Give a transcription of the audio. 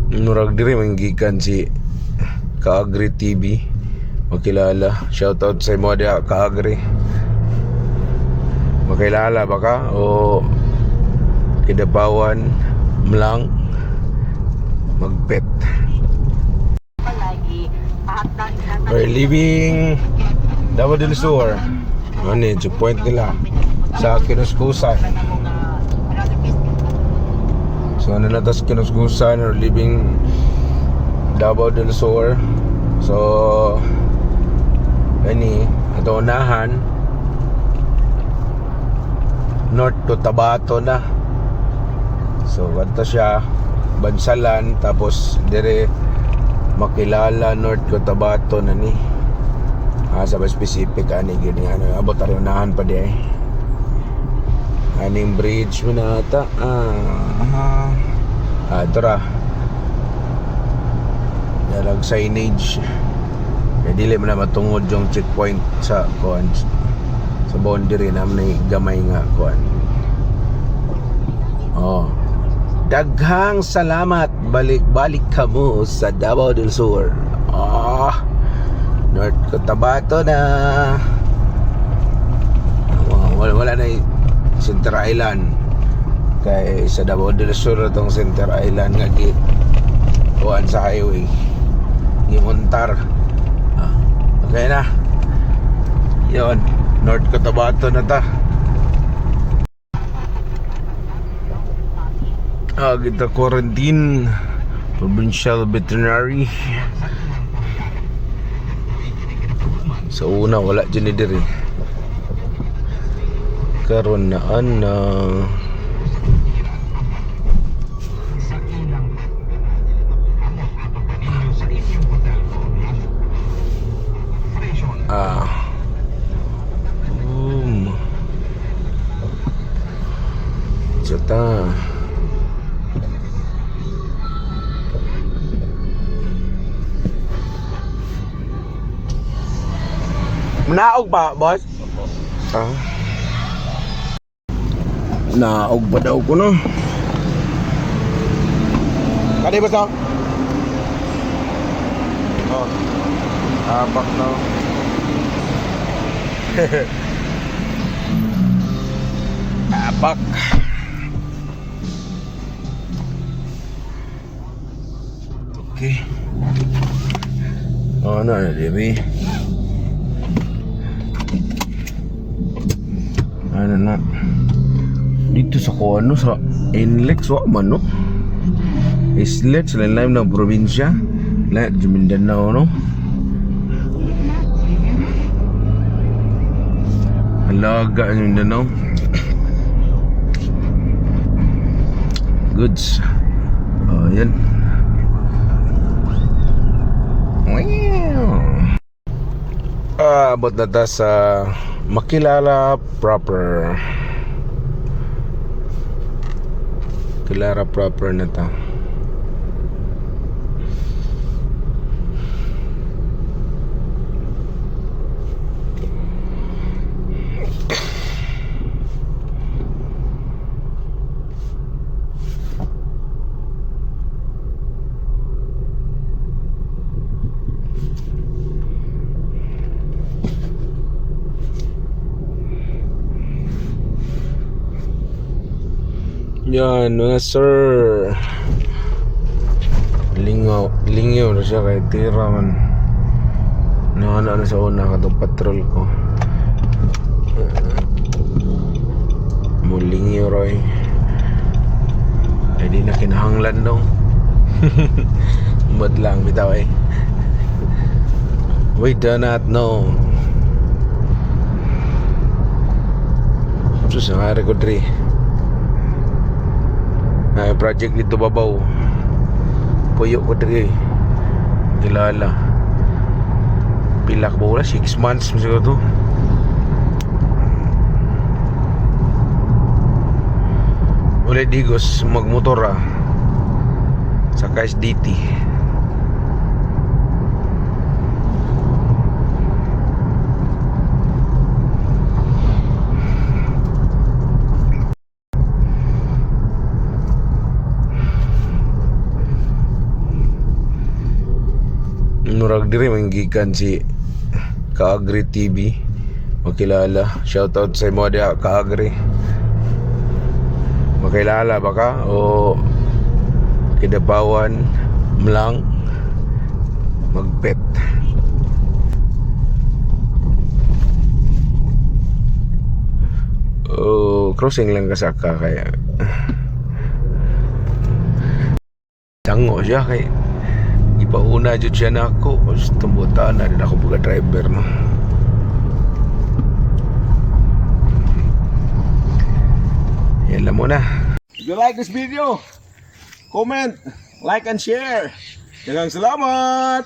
Murag diri manggikan si Kaagri TV. Makilala. Shoutout sa imo dia Kaagri. Makilala ba ka o kidapawan mlang magpet? We're leaving Davao del Sur. Ano yun, point nila sa Kinuskusan. So ano na tas Kinuskusan, we're leaving Davao del Sur. So ato unahan north to Tabato na. So ganito siya, Bansalan, tapos dire Makilala, North Cotabato na ni. Sa specific ani gini ano abot ari unahan pa di ay. Aning bridge mo na ata. Tara. Dalag signage. Kaya dili mo na matungod yung checkpoint sa kuan. Sa boundary naman na gamay nga kuan. Daghang salamat. Balik-balik kamo sa Davao del Sur. North Cotabato na. Wala na Center Island. Kay sa Davao del Sur itong Center Island nga kuan sa highway gimuntar. Okay na yun, North Cotabato na ta. Kita quarantine provincial veterinary. Sa una wala dyan diri. Karon na Jota. Naog pa, boss? Naog pa daw ko, no? Kadi ba sa? Abak na. Abak. Okay. Ano na diri? Ano na dito sa kuano sa Inlex wa man no Islet sa lalim ng probinsya lahat sa Mindanao no. Alaga ang Mindanao goods. Yan abot na ta sa Makilala proper. Makilala proper na ta. Yan mga sir, lingaw na siya kay tira man na sa una katong patrol ko mulingaw roy ay di na kinahanglan daw. Umad lang bitaw eh. We do not know. Sus nga record rin project dito babaw puyo ko diri kilala pilak ba wala 6 months siguro to uli digos magmotor sa KSDT. Murag diri manggikan si Kaagri TV. Makilala. Shoutout sa mo dia Kaagri. Makilala ba ka o kidapawan mlang magpet? O crossing lang kasaka kaya tango siya kay ipauna jud siya nako. Tumbutan na din ako pagka driver no. Yan lang muna. If you like this video, comment, like and share. Daghang salamat.